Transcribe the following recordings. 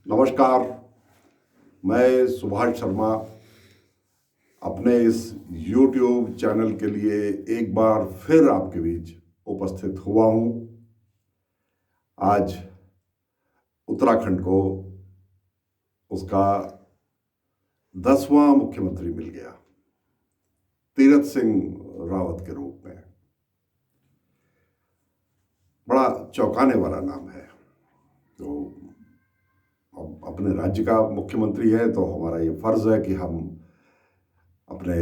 नमस्कार। मैं सुभाष शर्मा अपने इस YouTube चैनल के लिए एक बार फिर आपके बीच उपस्थित हुआ हूँ। आज उत्तराखंड को उसका 10वां मुख्यमंत्री मिल गया, तीरथ सिंह रावत के रूप में। बड़ा चौंकाने वाला नाम है। तो अपने राज्य का मुख्यमंत्री है तो हमारा ये फर्ज है कि हम अपने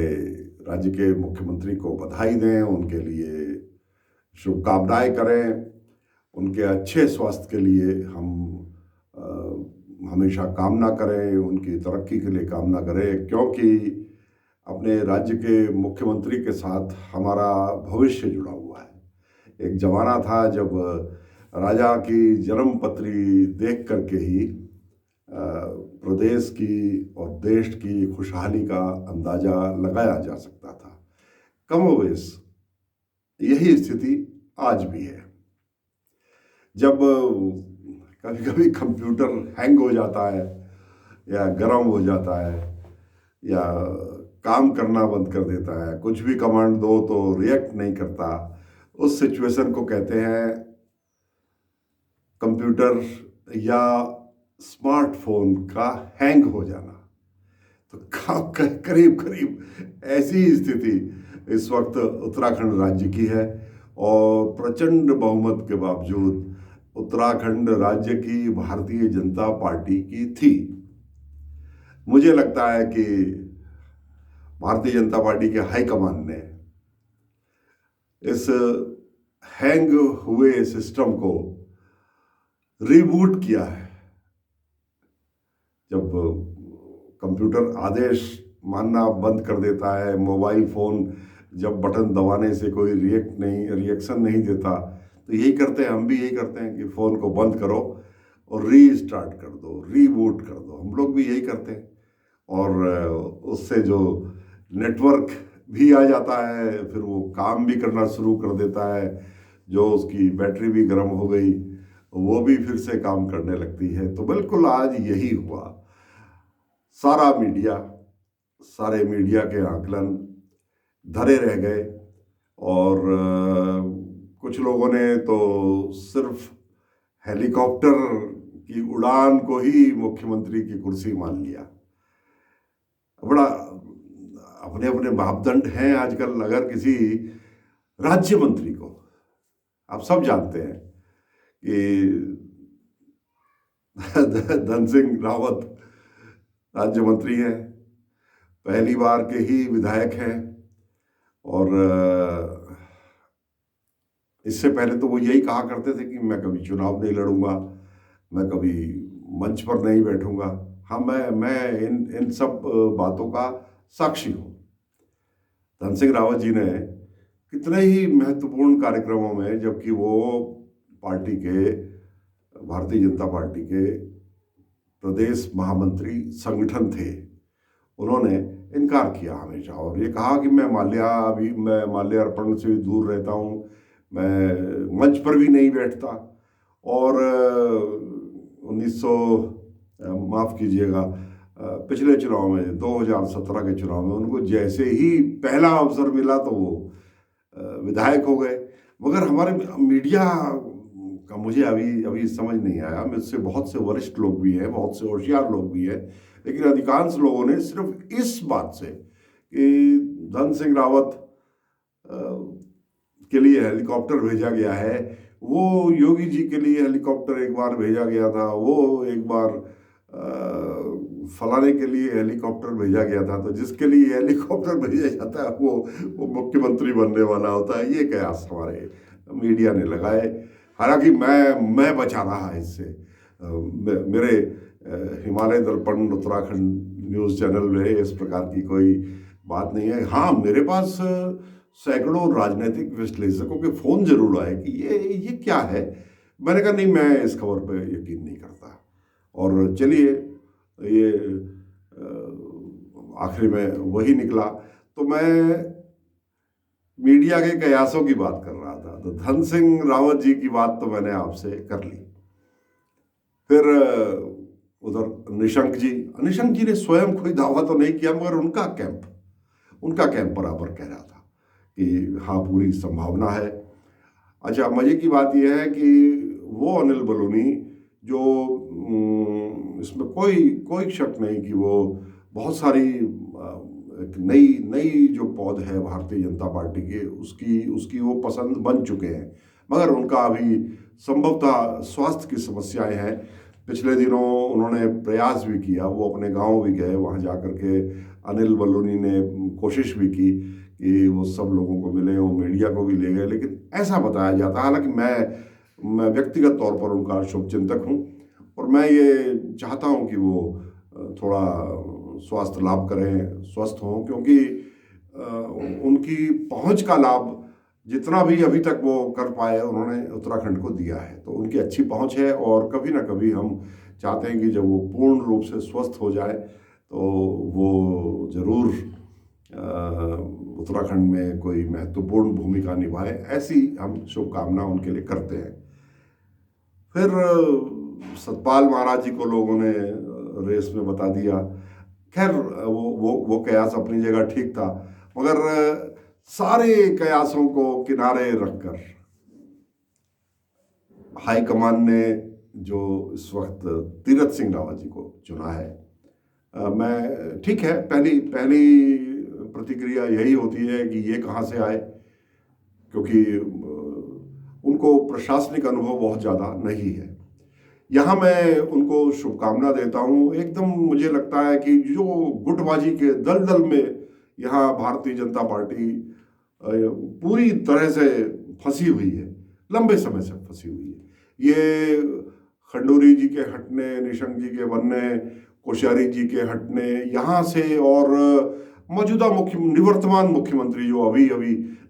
राज्य के मुख्यमंत्री को बधाई दें, उनके लिए शुभकामनाएं करें, उनके अच्छे स्वास्थ्य के लिए हम हमेशा कामना करें, उनकी तरक्की के लिए कामना करें, क्योंकि अपने राज्य के मुख्यमंत्री के साथ हमारा भविष्य जुड़ा हुआ है। एक ज़माना था जब राजा की जन्मपत्री देख करके ही प्रदेश की और देश की खुशहाली का अंदाजा लगाया जा सकता था। कमोबेश यही स्थिति आज भी है। जब कभी कभी कंप्यूटर हैंग हो जाता है या गर्म हो जाता है या काम करना बंद कर देता है, कुछ भी कमांड दो तो रिएक्ट नहीं करता, उस सिचुएशन को कहते हैं कंप्यूटर या स्मार्टफोन का हैंग हो जाना। तो करीब करीब ऐसी स्थिति इस वक्त उत्तराखंड राज्य की है और प्रचंड बहुमत के बावजूद उत्तराखंड राज्य की भारतीय जनता पार्टी की थी। मुझे लगता है कि भारतीय जनता पार्टी के हाईकमान ने इस हैंग हुए सिस्टम को रिबूट किया है। जब कंप्यूटर आदेश मानना बंद कर देता है, मोबाइल फ़ोन जब बटन दबाने से कोई रिएक्शन नहीं देता, तो यही करते हैं, हम भी यही करते हैं कि फ़ोन को बंद करो और रीस्टार्ट कर दो, रीबूट कर दो। हम लोग भी यही करते हैं और उससे जो नेटवर्क भी आ जाता है, फिर वो काम भी करना शुरू कर देता है, जो उसकी बैटरी भी गर्म हो गई वो भी फिर से काम करने लगती है। तो बिल्कुल आज यही हुआ। सारे मीडिया के आकलन धरे रह गए और कुछ लोगों ने तो सिर्फ हेलीकॉप्टर की उड़ान को ही मुख्यमंत्री की कुर्सी मान लिया। बड़ा अपने अपने मापदंड हैं आजकल। अगर किसी राज्य मंत्री को, आप सब जानते हैं कि धन सिंह रावत राज्य मंत्री हैं, पहली बार के ही विधायक हैं और इससे पहले तो वो यही कहा करते थे कि मैं कभी चुनाव नहीं लड़ूंगा, मैं कभी मंच पर नहीं बैठूंगा। हाँ, मैं इन सब बातों का साक्षी हूँ। धन सिंह रावत जी ने कितने ही महत्वपूर्ण कार्यक्रमों में, जबकि वो पार्टी के, भारतीय जनता पार्टी के प्रदेश महामंत्री संगठन थे, उन्होंने इनकार किया हमेशा और ये कहा कि मैं माल्यार्पण से दूर रहता हूँ, मैं मंच पर भी नहीं बैठता। और 1900 माफ़ कीजिएगा, पिछले चुनाव में 2017 के चुनाव में उनको जैसे ही पहला अवसर मिला तो वो विधायक हो गए। मगर हमारे मीडिया का मुझे अभी समझ नहीं आया। मुझसे बहुत से वरिष्ठ लोग भी हैं, बहुत से होशियार लोग भी हैं, लेकिन अधिकांश लोगों ने सिर्फ इस बात से कि धन सिंह रावत के लिए हेलीकॉप्टर भेजा गया है, वो योगी जी के लिए हेलीकॉप्टर एक बार भेजा गया था, वो एक बार फलाने के लिए हेलीकॉप्टर भेजा गया था, तो जिसके लिए हेलीकॉप्टर भेजा जाता है वो मुख्यमंत्री बनने वाला होता है। ये कयास हमारे मीडिया ने लगाए। हालांकि मैं बचा रहा इससे। मेरे हिमालय दर्पण उत्तराखंड न्यूज़ चैनल में इस प्रकार की कोई बात नहीं है। हाँ, मेरे पास सैकड़ों राजनीतिक विश्लेषकों के फ़ोन जरूर आए कि ये क्या है। मैंने कहा नहीं, मैं इस खबर पे यकीन नहीं करता। और चलिए, ये आखिर में वही निकला। तो मैं मीडिया के कयासों की बात कर रहा था, तो धन सिंह रावत जी की बात तो मैंने आपसे कर ली। फिर उधर निशंक जी ने स्वयं कोई दावा तो नहीं किया, मगर उनका कैंप बराबर कह रहा था कि हाँ पूरी संभावना है। अच्छा, मजे की बात यह है कि वो अनिल बलूनी जो इसमें कोई शक नहीं कि वो बहुत सारी एक नई जो पौध है भारतीय जनता पार्टी के, उसकी वो पसंद बन चुके हैं, मगर उनका अभी संभवतः स्वास्थ्य की समस्याएं हैं। पिछले दिनों उन्होंने प्रयास भी किया, वो अपने गांव भी गए, वहां जाकर के अनिल बलूनी ने कोशिश भी की कि वो सब लोगों को मिले, वो मीडिया को भी ले गए, लेकिन ऐसा बताया जाता है। हालांकि मैं व्यक्तिगत तौर पर उनका शुभचिंतक हूँ और मैं ये चाहता हूँ कि वो थोड़ा स्वास्थ्य लाभ करें, स्वस्थ हों, क्योंकि उनकी पहुंच का लाभ जितना भी अभी तक वो कर पाए उन्होंने उत्तराखंड को दिया है, तो उनकी अच्छी पहुंच है। और कभी ना कभी हम चाहते हैं कि जब वो पूर्ण रूप से स्वस्थ हो जाए तो वो जरूर उत्तराखंड में कोई महत्वपूर्ण भूमिका निभाए, ऐसी हम शुभकामना उनके लिए करते हैं। फिर सतपाल महाराज जी को लोगों ने रेस में बता दिया। खैर वो कयास अपनी जगह ठीक था, मगर सारे कयासों को किनारे रखकर हाईकमान ने जो इस वक्त तीरथ सिंह रावत जी को चुना है, मैं ठीक है, पहली प्रतिक्रिया यही होती है कि ये कहाँ से आए, क्योंकि उनको प्रशासनिक अनुभव बहुत ज़्यादा नहीं है। यहाँ मैं उनको शुभकामना देता हूँ। एकदम मुझे लगता है कि जो गुटबाजी के दलदल में यहाँ भारतीय जनता पार्टी पूरी तरह से फंसी हुई है, लंबे समय से फंसी हुई है। ये खंडूरी जी के हटने, निशंक जी के बनने, कोश्यारी जी के हटने यहाँ से, और मौजूदा निवर्तमान मुख्यमंत्री जो अभी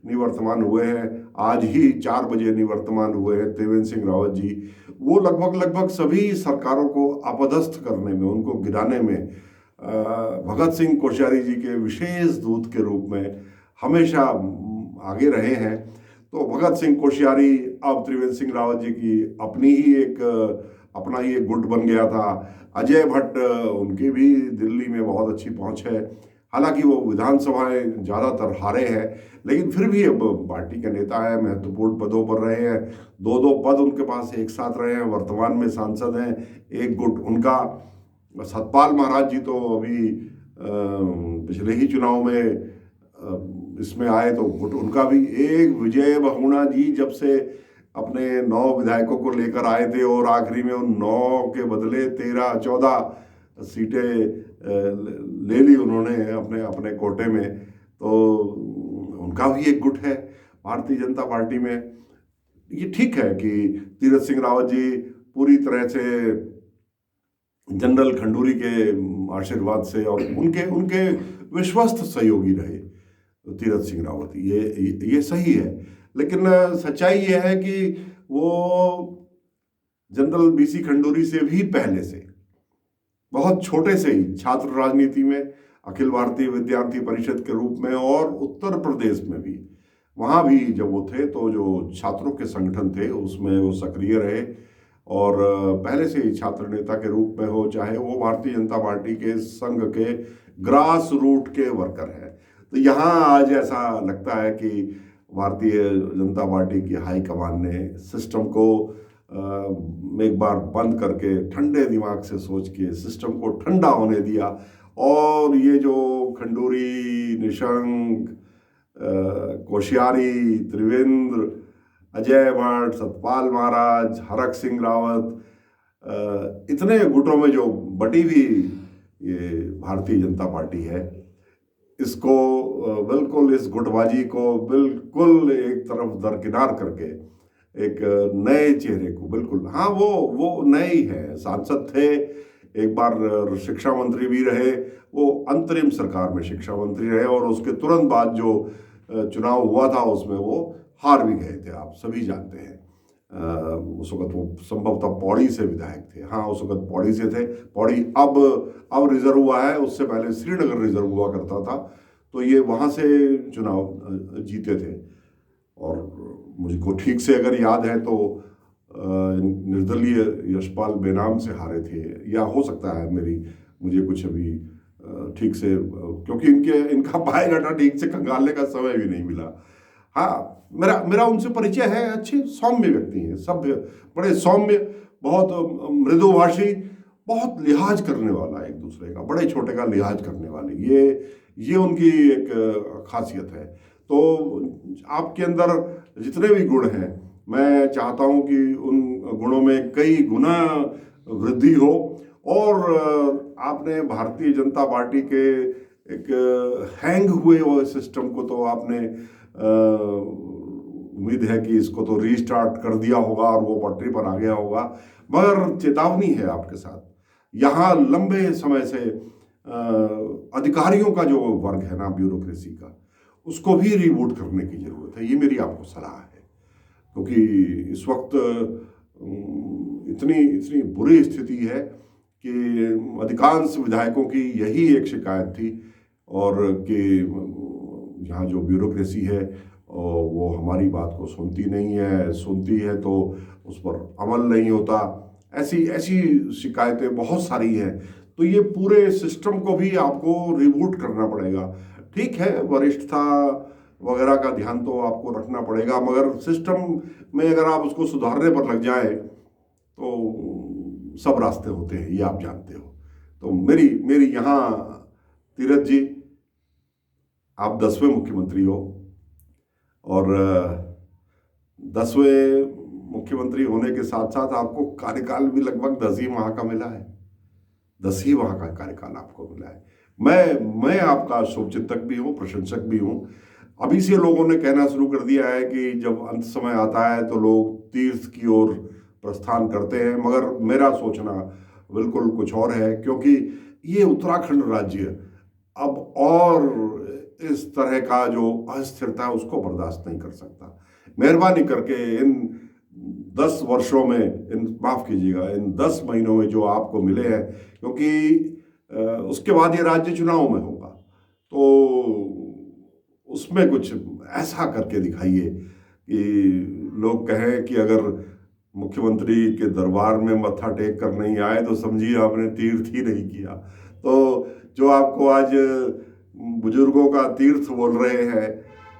निवर्तमान हुए हैं, आज ही 4 बजे निवर्तमान हुए हैं, त्रिवेंद्र सिंह रावत जी, वो लगभग सभी सरकारों को अपदस्थ करने में, उनको गिराने में भगत सिंह कोश्यारी जी के विशेष दूत के रूप में हमेशा आगे रहे हैं। तो भगत सिंह कोश्यारी अब त्रिवेंद्र सिंह रावत जी की अपना ही एक गुट बन गया था। अजय भट्ट, उनकी भी दिल्ली में बहुत अच्छी पहुंच है, हालांकि वो विधानसभाएं ज़्यादातर हारे हैं, लेकिन फिर भी अब पार्टी के नेता है, महत्वपूर्ण पदों पर रहे हैं, 2 पद उनके पास एक साथ रहे हैं, वर्तमान में सांसद हैं, एक गुट उनका। सतपाल महाराज जी तो अभी पिछले ही चुनाव में इसमें आए, तो गुट उनका भी एक। विजय बहुगुणा जी जब से अपने 9 विधायकों को लेकर आए थे और आखिरी में उन 9 के बदले 13-14 सीटें ले ली उन्होंने अपने कोटे में, तो उनका भी एक गुट है भारतीय जनता पार्टी में। ये ठीक है कि तीरथ सिंह रावत जी पूरी तरह से जनरल खंडूरी के आशीर्वाद से और उनके विश्वस्त सहयोगी रहे तीरथ सिंह रावत, ये सही है। लेकिन सच्चाई ये है कि वो जनरल बीसी खंडूरी से भी पहले से, बहुत छोटे से ही छात्र राजनीति में, अखिल भारतीय विद्यार्थी परिषद के रूप में, और उत्तर प्रदेश में भी, वहाँ भी जब वो थे तो जो छात्रों के संगठन थे उसमें वो सक्रिय रहे, और पहले से ही छात्र नेता के रूप में हो, चाहे वो भारतीय जनता पार्टी के संघ के ग्रास रूट के वर्कर हैं। तो यहाँ आज ऐसा लगता है कि भारतीय जनता पार्टी की हाईकमान ने सिस्टम को एक बार बंद करके ठंडे दिमाग से सोच के सिस्टम को ठंडा होने दिया, और ये जो खंडूरी, निशंक, कोश्यारी, त्रिवेंद्र, अजय भट्ट, सतपाल महाराज, हरक सिंह रावत, इतने गुटों में जो बटी हुई ये भारतीय जनता पार्टी है, इसको बिल्कुल, इस गुटबाजी को बिल्कुल एक तरफ दरकिनार करके एक नए चेहरे को, बिल्कुल, हाँ वो नए ही हैं, सांसद थे, एक बार शिक्षा मंत्री भी रहे, वो अंतरिम सरकार में शिक्षा मंत्री रहे, और उसके तुरंत बाद जो चुनाव हुआ था उसमें वो हार भी गए थे, आप सभी जानते हैं। उस वक्त वो संभवतः पौड़ी से विधायक थे, हाँ उस वक्त पौड़ी से थे। पौड़ी अब रिजर्व हुआ है, उससे पहले श्रीनगर रिजर्व हुआ करता था, तो ये वहाँ से चुनाव जीते थे। और मुझको ठीक से अगर याद है तो निर्दलीय यशपाल बेनाम से हारे थे, या हो सकता है मुझे कुछ अभी ठीक से, क्योंकि इनका बायोडाटा ठीक से खंगालने का समय भी नहीं मिला। हाँ, मेरा उनसे परिचय है, अच्छे सौम्य व्यक्ति हैं, सभ्य, बड़े सौम्य, बहुत मृदुभाषी, बहुत लिहाज करने वाला, एक दूसरे का, बड़े छोटे का लिहाज करने वाले, ये उनकी एक खासियत है। तो आपके अंदर जितने भी गुण हैं, मैं चाहता हूं कि उन गुणों में कई गुना वृद्धि हो, और आपने भारतीय जनता पार्टी के एक हैंग हुए वो सिस्टम को तो आपने उम्मीद है कि इसको तो रीस्टार्ट कर दिया होगा और वो पटरी पर आ गया होगा। मगर चेतावनी है आपके साथ, यहाँ लंबे समय से अधिकारियों का जो वर्ग है ना, ब्यूरोक्रेसी का, उसको भी रिबूट करने की जरूरत है। ये मेरी आपको सलाह है, क्योंकि इस वक्त इतनी बुरी स्थिति है कि अधिकांश विधायकों की यही एक शिकायत थी, और कि यहाँ जो ब्यूरोक्रेसी है वो हमारी बात को सुनती नहीं है, सुनती है तो उस पर अमल नहीं होता। ऐसी शिकायतें बहुत सारी हैं। तो ये पूरे सिस्टम को भी आपको रिबूट करना पड़ेगा। ठीक है, वरिष्ठता वगैरह का ध्यान तो आपको रखना पड़ेगा, मगर सिस्टम में अगर आप उसको सुधारने पर लग जाए तो सब रास्ते होते हैं, ये आप जानते हो। तो मेरी यहाँ, तीरथ जी, आप 10वें मुख्यमंत्री हो, और 10वें मुख्यमंत्री होने के साथ साथ आपको कार्यकाल भी लगभग 10 ही माह का मिला है, 10 ही माह का कार्यकाल आपको मिला है। मैं आपका शुभचिंतक भी हूँ, प्रशंसक भी हूँ। अभी से लोगों ने कहना शुरू कर दिया है कि जब अंत समय आता है तो लोग तीर्थ की ओर प्रस्थान करते हैं, मगर मेरा सोचना बिल्कुल कुछ और है, क्योंकि ये उत्तराखंड राज्य अब और इस तरह का जो अस्थिरता है उसको बर्दाश्त नहीं कर सकता। मेहरबानी करके इन 10 वर्षों में, माफ कीजिएगा, इन 10 महीनों में जो आपको मिले हैं, क्योंकि उसके बाद ये राज्य चुनाव में होगा, तो उसमें कुछ ऐसा करके दिखाइए कि लोग कहें कि अगर मुख्यमंत्री के दरबार में मत्था टेक कर नहीं आए तो समझिए आपने तीर्थ ही नहीं किया। तो जो आपको आज बुजुर्गों का तीर्थ बोल रहे हैं,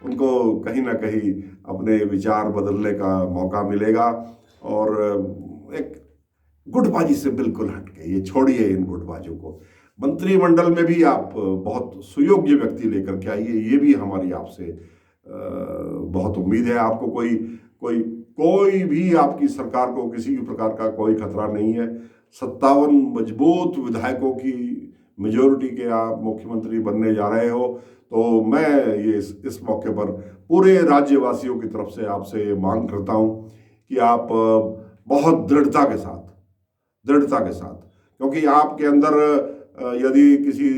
उनको कहीं ना कहीं अपने विचार बदलने का मौका मिलेगा। और एक गुटबाजी से बिल्कुल हटके, ये छोड़िए इन गुटबाजों को। मंत्रिमंडल में भी आप बहुत सुयोग्य व्यक्ति लेकर के आइए, ये भी हमारी आपसे बहुत उम्मीद है। आपको कोई भी आपकी सरकार को किसी भी प्रकार का कोई खतरा नहीं है। 57 मजबूत विधायकों की मेजोरिटी के आप मुख्यमंत्री बनने जा रहे हो। तो मैं ये इस मौके पर पूरे राज्यवासियों की तरफ से आपसे मांग करता हूं कि आप बहुत दृढ़ता के साथ, क्योंकि आपके अंदर यदि किसी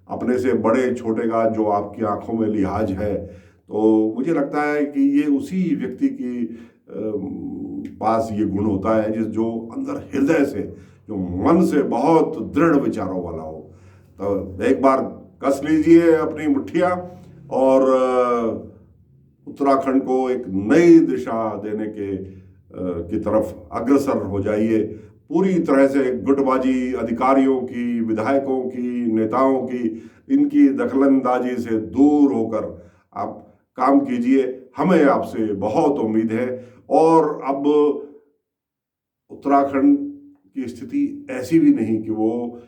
अपने से बड़े छोटे का जो आपकी आंखों में लिहाज है, तो मुझे लगता है कि ये उसी व्यक्ति की पास ये गुण होता है जो अंदर हृदय से, जो मन से बहुत दृढ़ विचारों वाला हो। तो एक बार कस लीजिए अपनी मुट्ठियां और उत्तराखंड को एक नई दिशा देने की तरफ अग्रसर हो जाइए। पूरी तरह से गुटबाजी, अधिकारियों की, विधायकों की, नेताओं की, इनकी दखलंदाजी से दूर होकर आप काम कीजिए। हमें आपसे बहुत उम्मीद है। और अब उत्तराखंड की स्थिति ऐसी भी नहीं कि वो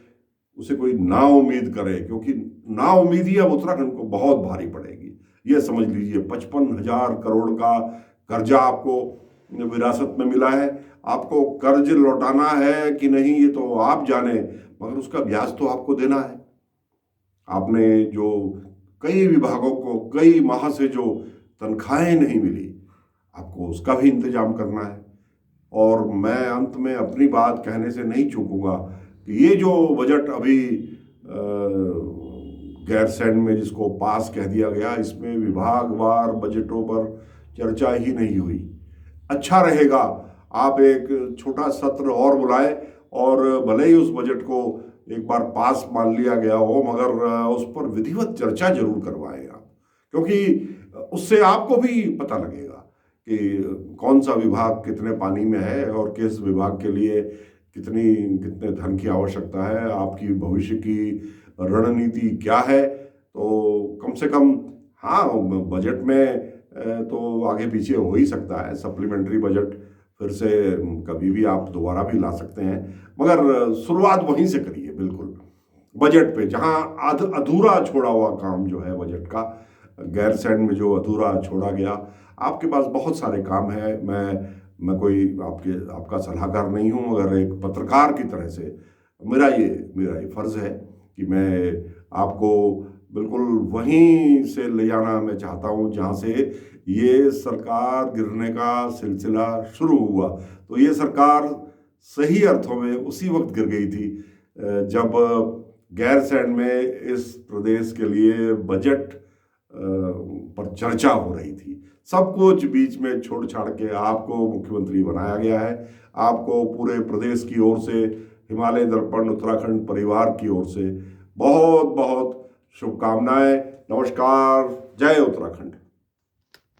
उसे कोई नाउम्मीद करे, क्योंकि नाउम्मीदी अब उत्तराखंड को बहुत भारी पड़ेगी। ये समझ लीजिए 55,000 करोड़ का कर्जा आपको विरासत में मिला है। आपको कर्ज लौटाना है कि नहीं ये तो आप जाने, मगर उसका ब्याज तो आपको देना है। आपने जो कई विभागों को कई माह से जो तनख्वाहें नहीं मिली, आपको उसका भी इंतजाम करना है। और मैं अंत में अपनी बात कहने से नहीं चूकूंगा कि ये जो बजट अभी गैरसैंण में जिसको पास कह दिया गया, इसमें विभागवार बजटों पर चर्चा ही नहीं हुई। अच्छा रहेगा आप एक छोटा सत्र और बुलाएं, और भले ही उस बजट को एक बार पास मान लिया गया हो, मगर उस पर विधिवत चर्चा जरूर करवाएं आप, क्योंकि उससे आपको भी पता लगेगा कि कौन सा विभाग कितने पानी में है और किस विभाग के लिए कितने धन की आवश्यकता है, आपकी भविष्य की रणनीति क्या है। तो कम से कम हाँ, बजट में तो आगे पीछे हो ही सकता है, सप्लीमेंट्री बजट फिर से कभी भी आप दोबारा भी ला सकते हैं, मगर शुरुआत वहीं से करिए बिल्कुल, बजट पे, जहां अधूरा छोड़ा हुआ काम जो है बजट का, गैरसैंण में जो अधूरा छोड़ा गया। आपके पास बहुत सारे काम है। मैं कोई आपका सलाहकार नहीं हूं, मगर एक पत्रकार की तरह से मेरा ये फर्ज है कि मैं आपको बिल्कुल वहीं से ले जाना मैं चाहता हूं जहां से ये सरकार गिरने का सिलसिला शुरू हुआ। तो ये सरकार सही अर्थों में उसी वक्त गिर गई थी जब गैरसैंण में इस प्रदेश के लिए बजट पर चर्चा हो रही थी। सब कुछ बीच में छोड़ छाड़ के आपको मुख्यमंत्री बनाया गया है। आपको पूरे प्रदेश की ओर से, हिमालय दर्पण उत्तराखंड परिवार की ओर से बहुत बहुत शुभकामनाएं। नमस्कार। जय उत्तराखंड।